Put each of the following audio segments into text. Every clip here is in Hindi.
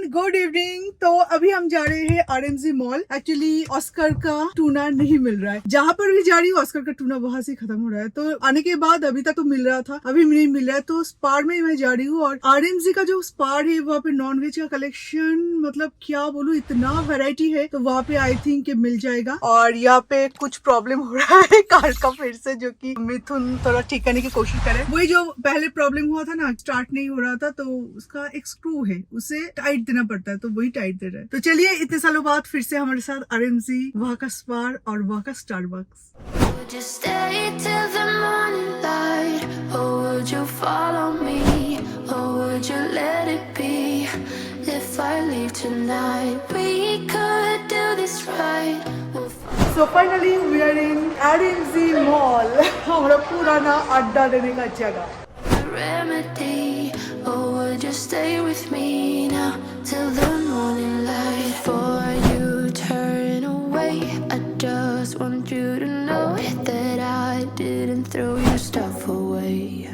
Good evening. तो अभी हम जा रहे हैं आरएमजी मॉल। एक्चुअली ऑस्कर का टूना नहीं मिल रहा है, जहाँ पर भी जा रही हूँ ऑस्कर का टूना वहाँ से खत्म हो रहा है। तो आने के बाद अभी तक तो मिल रहा था, अभी नहीं मिल रहा है। तो स्पार में मैं जा रही हूँ और आरएमजी का जो स्पार है वहाँ पे नॉनवेज का कलेक्शन, मतलब क्या बोलूँ, इतना वेराइटी है। तो वहाँ पे आई थिंक मिल जाएगा। और यहाँ पे कुछ प्रॉब्लम हो रहा है कार का फिर से, जो कि मिथुन थोड़ा ठीक करने की कोशिश करे। वही जो पहले प्रॉब्लम हुआ था ना, स्टार्ट नहीं हो रहा था, तो उसका एक स्क्रू है, उसे टाइट देना पड़ता है, तो वही टाइट दे रहा है। तो चलिए, इतने सालों बाद फिर से हमारे साथ आरएमजी, वहाँ का स्पार और वहाँ का Starbucks. Would you stay till the morning light, or would you follow me, or would you let it be? If I leave tonight, we could do this right. So finally we are in RMZ Mall, हमारा पुराना अड्डा लेने का जगह। Remedy, or would you stay with me now till the morning light? Before you turn away, I just want you to know that I didn't throw your stuff away.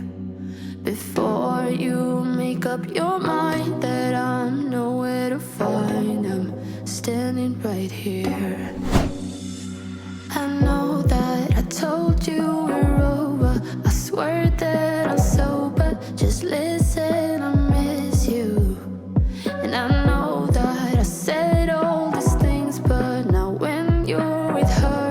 Before you make up your mind that I'm nowhere to find, I'm standing right here. I know that I told you we're over, I swear that I'm sober, just listen, I miss you. And I know that I said all these things, but now when you're with her,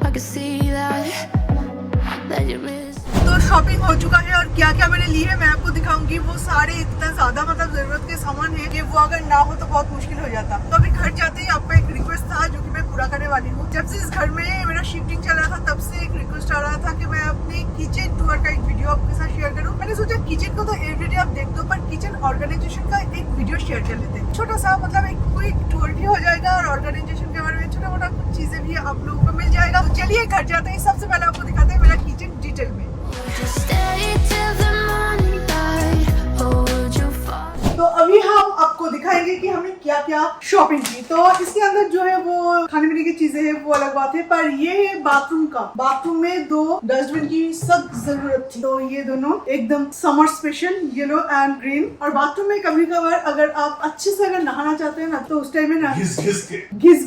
I can see that you miss. तो शॉपिंग हो चुका है और क्या क्या मैंने ली है मैं आपको दिखाऊंगी। वो सारे इतना ज्यादा मतलब जरूरत के सामान है कि वो अगर ना हो तो बहुत मुश्किल हो जाता। तो अभी घर जाते ही आपका एक रिक्वेस्ट था जो कि मैं पूरा करने वाली हूँ। जब से इस घर में मेरा शिफ्टिंग चल रहा था तब से एक रिक्वेस्ट आ रहा था कि मैं अपनी किचन टूर का एक वीडियो आपके साथ शेयर करूँ। मैंने सोचा किचन को तो एवरीडे आप देख दो, पर किचन ऑर्गेनाइजेशन का एक वीडियो शेयर कर लेते हैं। छोटा सा मतलब एक क्विक टूर भी हो जाएगा और ऑर्गेनाइजेशन के बारे में छोटा मोटा कुछ चीजें भी आप लोगों को मिल जाएगा। तो चलिए घर जाते हैं, सबसे पहले आपको दिखाते हैं मेरा किचन डिटेल में। Just stay till the morning light, or would you fall? तो अभी हम आपको दिखाएंगे कि हमने क्या क्या शॉपिंग की। तो इसके अंदर जो है वो खाने पीने की चीजें हैं, वो अलग बात है, पर ये है बाथरूम का। बाथरूम में 2 डस्टबिन की सख्त जरूरत थी, तो ये दोनों एकदम summer special yellow and green. और बाथरूम में कभी कभार अगर आप अच्छे से अगर नहाना चाहते हैं ना, तो उस टाइम में ना घिस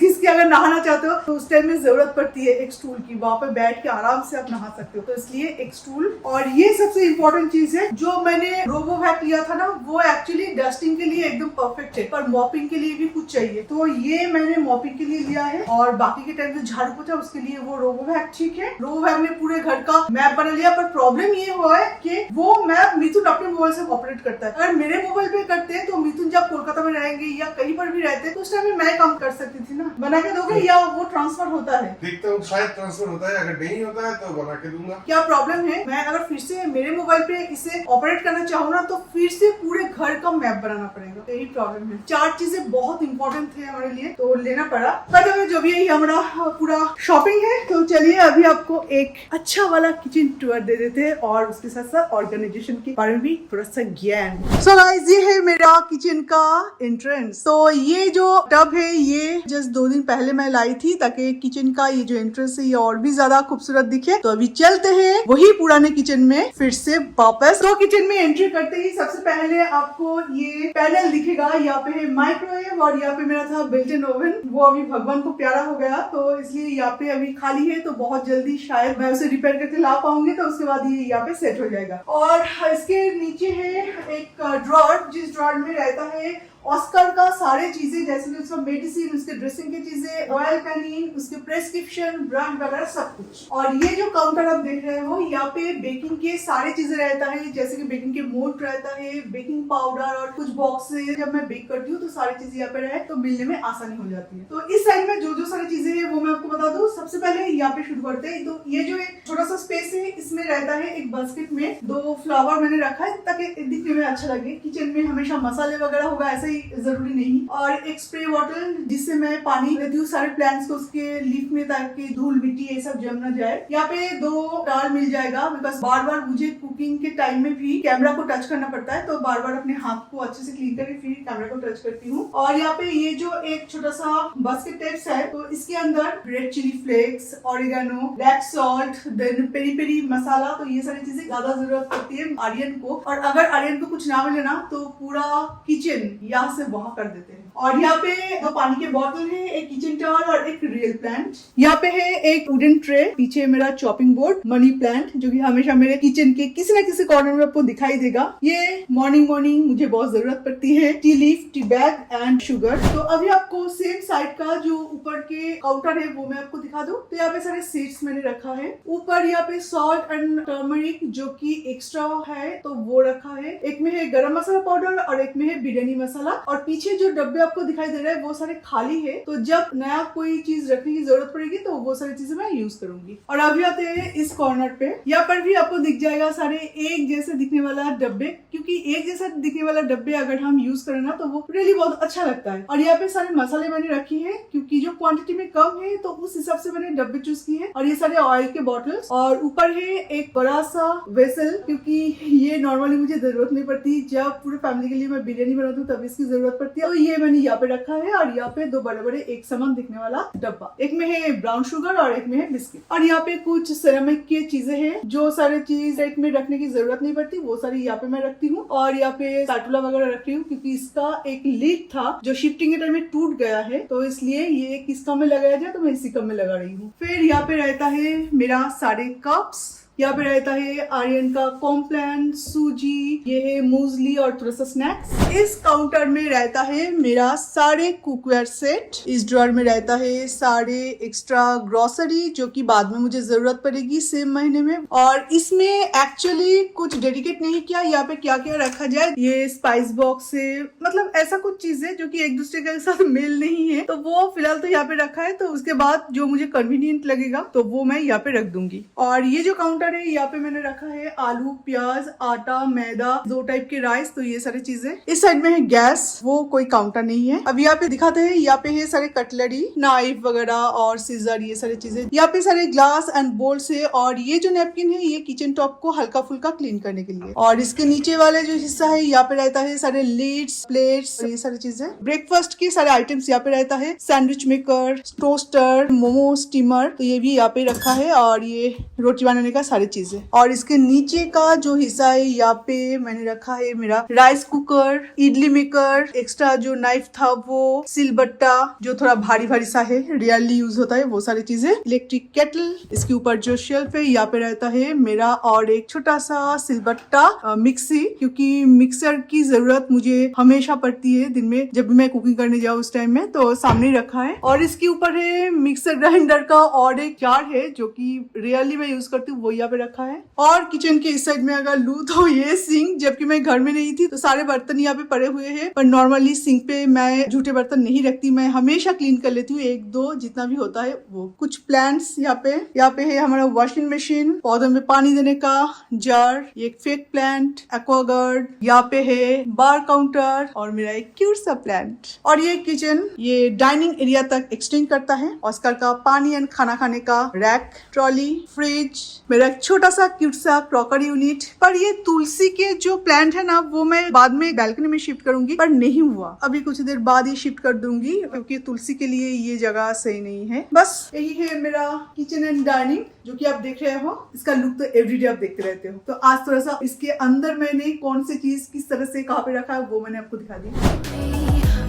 घिस के अगर नहाना चाहते हो तो उस टाइम में जरूरत पड़ती है एक स्टूल की। वहाँ पे बैठ के आराम से आप नहा सकते हो, तो इसलिए एक स्टूल। और ये सबसे इम्पोर्टेंट चीज है, जो मैंने रोबोवैक लिया था ना, वो एक्चुअली डस्टिंग के लिए एकदम परफेक्ट है, पर मॉपिंग के लिए भी कुछ चाहिए, तो ये मैंने मॉपिंग के लिए लिया है। और बाकी के टाइम जो झाड़ू पोछा उसके लिए वो रोबोवैक ठीक है। रोबोवैक ने पूरे घर का मैप बना लिया, पर प्रॉब्लम ये हुआ है कि वो मैप मिथुन अपने मोबाइल से ऑपरेट करता है। अगर मेरे मोबाइल पे करते हैं तो मिथुन जब कोलकाता में रहेंगे या कहीं पर भी रहते हैं तो उस टाइम में मैं काम कर सकती थी ना। बना के दोगे या वो ट्रांसफर होता है? देखता हूँ, शायद ट्रांसफर होता है, अगर नहीं होता है तो बना के दूंगा। क्या प्रॉब्लम है, मैं अगर फिर से मेरे मोबाइल पे इसे ऑपरेट करना चाहूँ ना, तो फिर से पूरे घर का मैप बनाना पड़ेगा। तो यही प्रॉब्लम है। 4 चीजें बहुत इंपॉर्टेंट थे हमारे लिए, तो लेना पड़ा। पर अभी जो भी है हमारा पूरा शॉपिंग है। तो चलिए अभी आपको एक अच्छा वाला किचन टूर दे देते हैं और उसके साथ साथ ऑर्गेनाइजेशन के बारे में भी थोड़ा सा ज्ञान। सो गाइस, ये है मेरा किचन का एंट्रेंस। तो ये जो टब है ये जस्ट 2 दिन पहले मैं लाई थी, ताकि किचन का ये जो एंट्रेंस है ये और भी ज्यादा खूबसूरत दिखे। तो अभी चलते हैं वही पुराने किचन में फिर से वापस। तो किचन में एंट्री करते ही सबसे पहले आपको ये पैनल दिखेगा। यहाँ पे है माइक्रोवेव और यहाँ पे मेरा था बिल्ट इन ओवन, वो अभी भगवान को प्यारा हो गया, तो इसलिए यहाँ पे अभी खाली है। तो बहुत जल्दी शायद मैं उसे रिपेयर करके ला पाऊंगी, तो उसके बाद ये यहाँ पे सेट हो जाएगा। और इसके नीचे है एक ड्रॉर, जिस ड्रॉर में रहता है ऑस्कर का सारे चीजें, जैसे कि उसका मेडिसिन, उसके ड्रेसिंग की चीजें, ऑयल कैनिन, उसके प्रेस्क्रिप्शन, ब्रांड वगैरह सब कुछ। और ये जो काउंटर आप देख रहे हो, यहाँ पे बेकिंग के सारे चीजें रहता है, जैसे कि बेकिंग के मोल्ड रहता है, बेकिंग पाउडर और कुछ बॉक्सेस। जब मैं बेक करती हूँ तो सारी चीजें यहाँ पे रहे, तो मिलने में आसानी हो जाती है। तो इस साइड में जो जो सारी चीजें है वो मैं आपको बता दूं। सबसे पहले यहाँ पे शुरू करते हैं। तो ये जो एक छोटा सा स्पेस है, इसमें रहता है एक बास्केट में 2 फ्लावर मैंने रखा है, ताकि दिखने में अच्छा लगे। किचन में हमेशा मसाले वगैरह होगा ऐसा जरूरी नहीं। और एक स्प्रे बॉटल, जिससे मैं पानी देती हूँ सारे प्लांट्स को उसके लीफ में, ताकि धूल मिट्टी ये सब जम ना जाए। यहाँ पे 2 टाल मिल जाएगा, बिकॉज बार बार मुझे कुकिंग के टाइम में भी कैमरा को टच करना पड़ता है, तो बार बार अपने हाथ को अच्छे से क्लीन करके फिर कैमरा को टच करती हूँ। और यहाँ पे ये जो एक छोटा सा बास्केट टाइप्स है, तो इसके अंदर red chili flakes, oregano, black salt, then peri peri masala, तो ये सारी चीजें ज्यादा जरूरत पड़ती है आर्यन को। और अगर आर्यन को कुछ ना मिले ना, तो पूरा किचन यहाँ यहाँ से वहां कर देते हैं। और यहाँ पे दो पानी के बोतल है, एक किचन टॉवल और एक रियल प्लांट। यहाँ पे है एक वुडन ट्रे, पीछे मेरा चॉपिंग बोर्ड, मनी प्लांट जो कि हमेशा मेरे किचन के किसी न किसी कॉर्नर में आपको दिखाई देगा। ये मॉर्निंग मुझे बहुत जरूरत पड़ती है, T leaf, tea bag and sugar. तो अभी आपको सेम साइड का जो ऊपर के काउंटर है वो मैं आपको दिखा दूं। तो यहाँ पे सारे सीड्स मैंने रखा है। ऊपर यहाँ पे सॉल्ट एंड टर्मरिक जो कि एक्स्ट्रा है तो वो रखा है। एक में है गरम मसाला पाउडर और एक में है बिरयानी मसाला। और पीछे जो डब्बे आपको दिखाई दे रहे हैं वो सारे खाली है, तो जब नया कोई चीज रखने की जरूरत पड़ेगी तो वो सारी चीजें मैं यूज करूंगी। और अभी आते हैं इस कॉर्नर पे। यहाँ पर भी आपको दिख जाएगा सारे एक जैसे दिखने वाला डब्बे, क्योंकि एक जैसा दिखने वाला डब्बे अगर हम यूज करें ना तो वो रियली बहुत अच्छा लगता है। और यहाँ पे सारे मसाले मैंने रखी है, क्योंकि जो क्वांटिटी में कम है तो उस हिसाब से मैंने डब्बे चूज किए हैं। और ये सारे ऑयल के बॉटल्स, और ऊपर है एक बड़ा सा वेसल, क्योंकि ये नॉर्मली मुझे जरूरत नहीं पड़ती। जब पूरे फैमिली के लिए मैं बिरयानी बनाती हूँ तब इसकी जरूरत पड़ती है। तो ये मैंने यहाँ पे रखा है। और यहाँ पे दो बड़े बड़े एक समान दिखने वाला डब्बा, एक में है ब्राउन शुगर और एक में है बिस्किट। और यहाँ पे कुछ सिरेमिक की चीजें हैं, जो सारे चीज एक में रखने की जरूरत नहीं पड़ती वो सारी यहाँ पे मैं रखती हूँ। और यहाँ पे स्पैटुला वगैरह रख रही हूँ, क्योंकि इसका एक लीड था जो शिफ्टिंग के टाइम में टूट गया है, तो इसलिए ये किस कप में लगाया जाए तो मैं इसी कप में लगा रही हूँ। फिर यहाँ पे रहता है मेरा सारे कप्स। यहाँ पे रहता है आर्यन का कॉम्प्लान, सूजी, ये है मूसली और थोड़ा सा स्नैक्स। इस काउंटर में रहता है मेरा सारे कुकवेयर सेट। इस ड्रॉअर में रहता है सारे एक्स्ट्रा ग्रोसरी जो कि बाद में मुझे जरूरत पड़ेगी सेम महीने में। और इसमें एक्चुअली कुछ डेडिकेट नहीं किया यहाँ पे क्या क्या रखा जाए। ये स्पाइस बॉक्स है, मतलब ऐसा कुछ चीज है जो कि एक दूसरे के साथ मेल नहीं है, तो वो फिलहाल तो यहाँ पे रखा है। तो उसके बाद जो मुझे कन्वीनियंट लगेगा तो वो मैं यहाँ पे रख दूंगी। और ये जो काउंटर है यहाँ पे मैंने रखा है आलू, प्याज, आटा, मैदा, दो टाइप के राइस, तो ये सारी चीजें। इस साइड में है गैस, वो कोई काउंटर नहीं है। अब यहाँ पे दिखाते हैं, यहाँ पे है सारे कटलरी, नाइफ वगैरह और सीजर, ये सारी चीजें। यहाँ पे सारे ग्लास एंड बोल्स है। और ये जो नैपकिन है ये किचन टॉप को हल्का फुल्का क्लीन करने के लिए। और इसके नीचे वाले जो हिस्सा है यहाँ पे रहता है सारे लीड्स, प्लेट्स, ये सारी चीजें। ब्रेकफास्ट के सारे आइटम्स यहाँ पे रहता है, sandwich maker, toaster, momo steamer, तो ये भी यहाँ पे रखा है। और ये रोटी बनाने का सारी चीजें। और इसके नीचे का जो हिस्सा है यहाँ पे मैंने रखा है मेरा rice cooker, idli maker, extra जो नाइफ था वो, सिलबट्टा जो थोड़ा भारी भारी सा है, रियरली यूज होता है, वो सारी चीजें, इलेक्ट्रिक केटल। इसके ऊपर जो शेल्फ है यहाँ पे रहता है मेरा और एक छोटा सा सिलबट्टा, मिक्सी, क्योंकि मिक्सर की जरूरत मुझे हमेशा पड़ती है दिन में जब भी मैं कुकिंग करने जाऊँ उस टाइम में, तो सामने ही रखा है। और इसके ऊपर है मिक्सर ग्राइंडर का और एक जार है जो कि रियरली मैं यूज करती हूँ, वो यहाँ पे रखा है। और किचन के इस साइड में अगर लू तो ये सिंक, जबकि मैं घर में नहीं थी तो सारे बर्तन यहाँ पे पड़े हुए हैं, पर नॉर्मली सिंक पे मैं झूठे बर्तन नहीं रखती, मैं हमेशा क्लीन कर लेती हूँ, एक दो जितना भी होता है वो। कुछ प्लांट्स यहाँ पे है हमारा वॉशिंग मशीन, पौधों में पानी देने का जार, एक फेक प्लांट, एक्वागार्ड, यहाँ पे है बार काउंटर और मेरा एक क्यूट सा प्लांट। और ये किचन ये डाइनिंग एरिया तक एक्सटेंड करता है। ऑस्कर का पानी एंड खाना खाने का रैक, ट्रॉली, फ्रिज, मेरा छोटा सा क्यूट सा क्रॉकरी यूनिट। पर ये तुलसी के जो प्लांट है ना वो मैं बाद में बैल्कनी में शिफ्ट करूंगी, पर नहीं हुआ, अभी कुछ देर बाद ही शिफ्ट कर दूंगी, क्योंकि तुलसी के लिए ये जगह सही नहीं है। बस यही है मेरा किचन एंड डाइनिंग जो कि आप देख रहे हो। इसका लुक तो एवरीडे आप देखते रहते हो, तो आज थोड़ा सा इसके अंदर मैंने कौन सी चीज किस तरह से कहाँ पे रखा है वो मैंने आपको दिखा दी।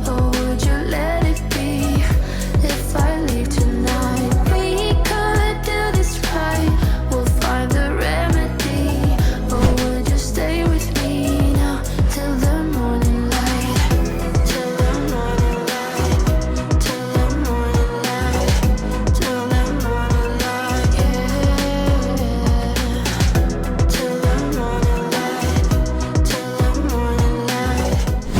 Oh, would you let it be if I leave tonight? We could do this right. We'll find the remedy. Or would you stay with me now till the morning light? Till the morning light. Till the morning light. Till the morning light. Yeah. Till the morning light. Till the morning light.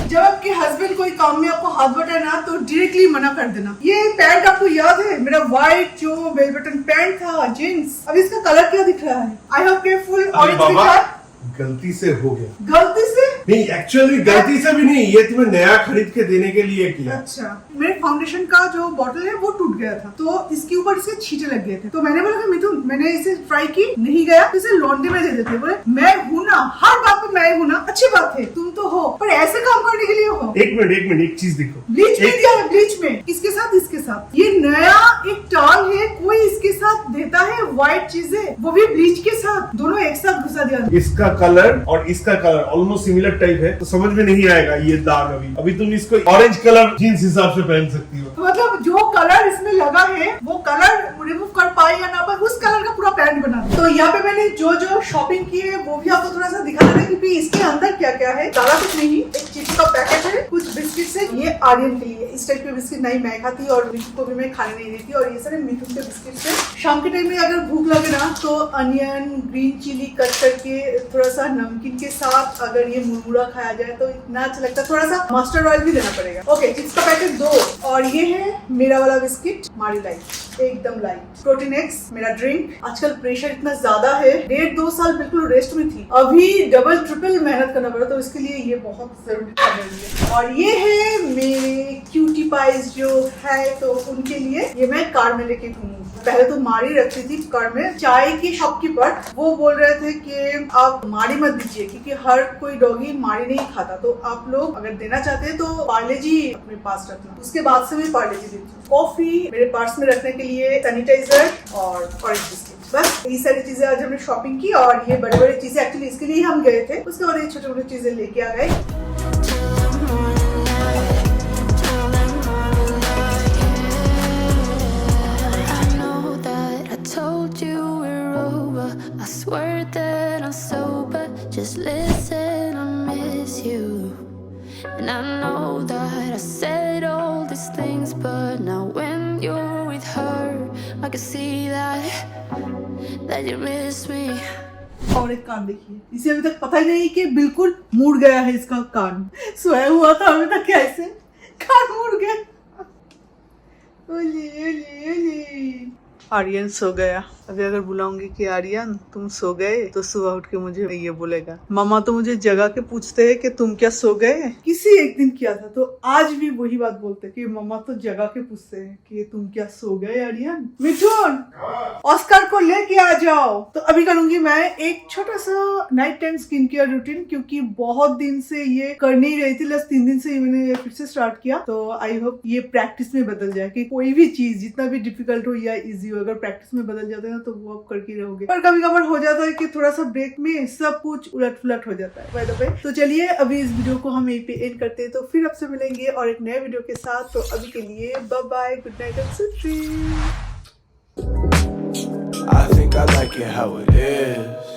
जब आपके हस्बैंड कोई काम में आपको हाथ बटाए ना तो डायरेक्टली मना कर देना। ये पैंट आपको याद है, मेरा व्हाइट जो बेल बटन पैंट था जींस, अब इसका कलर क्या दिख रहा है? आई होप के फुल ऑरेंज दिख रहा है। गलती से हो गया। गलती से नहीं, एक्चुअली गलती से भी नहीं, ये तुम्हें नया खरीद के देने के लिए किया। अच्छा, मेरे फाउंडेशन का जो बॉटल है वो टूट गया था, तो इसके ऊपर इसके छींटे लग गए थे, तो मैंने बोला कि मिथुन मैंने इसे ट्राई की, नहीं गया तो इसे लॉन्ड्री में दे देते। बोले मैं हूँ ना, हर बात पे मैं हूँ ना, अच्छी बात है तुम तो हो, पर ऐसे काम करने के लिए हो। एक मिनट एक चीज देखो, ब्लीच में दिया है, ब्लीच में किसके साथ? इसके साथ। ये नया एक टॉल है, कोई इसके साथ देता है व्हाइट चीजें, वो भी ब्लीच के साथ, दोनों एक साथ घुसा दिया। इसका कलर और इसका कलर ऑलमोस्ट सिमिलर टाइप है, तो समझ में नहीं आएगा ये दाग। अभी तुम इसको ऑरेंज कलर जीन्स हिसाब से पहन सकती हो। मतलब जो कलर इसमें लगा है वो कलर रिमूव कर पाए या ना पाए, उस कलर का पूरा पैंट बना दो। तो यहाँ पे मैंने जो शॉपिंग की है वो भी आपको थोड़ा सा दिखा रहा है, क्योंकि इसके अंदर क्या क्या है ज्यादा कुछ नहीं। एक चिप्स का पैकेट है, कुछ बिस्किट है, ये आर्यन के लिए। इस टाइप के बिस्किट नहीं मैं खाती और मिठू को भी मैं खाने नहीं देती, और ये सारे मिठू के बिस्किट है। शाम के टाइम में अगर भूख लगे ना तो अनियन ग्रीन चिली कट करके थोड़ा सा नमकीन के साथ अगर ये मुरमुरा खाया जाए तो इतना अच्छा लगता है। थोड़ा सा मस्टर्ड ऑयल भी देना पड़ेगा। ओके, चिप्स का पैकेट 2, और ये है मेरा वाला बिस्किट मारी लाइट, एकदम लाइट। प्रोटीन एक्स मेरा ड्रिंक। आजकल प्रेशर इतना ज्यादा है, 1.5-2 साल बिल्कुल रेस्ट में थी, अभी डबल ट्रिपल मेहनत करना पड़ा, तो इसके लिए ये बहुत जरूरी है। और ये है मेरे क्यूटी पाइज जो है, तो उनके लिए ये मैं कार में लेके घूमूंगी। पहले तो मारी रखती थी कार में। चाय की शॉपकीपर वो बोल रहे थे कि आप मारी मत दीजिए, क्योंकि हर कोई डॉगी मारी नहीं खाता, तो आप लोग अगर देना चाहते हैं तो पार्ले जी अपने पास रखना। उसके बाद से मैं पार्ले जी देती हूँ। कॉफी मेरे पर्स में रखने के लिए, सैनिटाइजर और ऑरेंज बिस्किट, बस यही सारी चीजें आज हमने शॉपिंग की। और ये बड़े बड़े चीजें एक्चुअली इसके लिए हम गए थे, उसके बाद ये छोटे छोटे चीजें लेके आ गए। I swear that I'm sober, just listen, I miss you. And I know that I said all these things, but now when you're with her, I can see that you miss me. और एक कान देखिए, इसे अभी तक पता ही नहीं कि बिल्कुल मुड़ गया है इसका कान। सोया हुआ था अभी तक, कैसे कान मुड़ गया। ओली ओली ओली। आर्यन सो गया। अभी अगर बुलाऊंगी कि आर्यन तुम सो गए, तो सुबह उठ के मुझे ये बोलेगा, मामा तो मुझे जगा के पूछते हैं कि तुम क्या सो गए। किसी एक दिन किया था, तो आज भी वही बात बोलते कि मामा तो जगा के पूछते हैं कि तुम क्या सो गए आर्यन। मिठुन, ऑस्कर को लेके आ जाओ। तो अभी करूंगी मैं एक छोटा सा night time skin care routine, क्योंकि बहुत दिन से ये कर नहीं रही थी। लास्ट 3 दिन से मैंने फिर से स्टार्ट किया, तो आई होप ये प्रैक्टिस में बदल जाए, कि कोई भी चीज जितना भी डिफिकल्ट हो या इजी हो, अगर प्रैक्टिस में बदल जाता है ना तो वो आप करके रहोगे। पर कभी कभार हो जाता है कि थोड़ा सा ब्रेक में सब कुछ उलट पुलट हो जाता है, बाय द वे। तो चलिए अभी इस वीडियो को हम यहीं पे एंड करते हैं, तो फिर आपसे मिलेंगे और एक नए वीडियो के साथ। तो अभी के लिए bye bye, good night and sweet dreams. I think I like it how it is.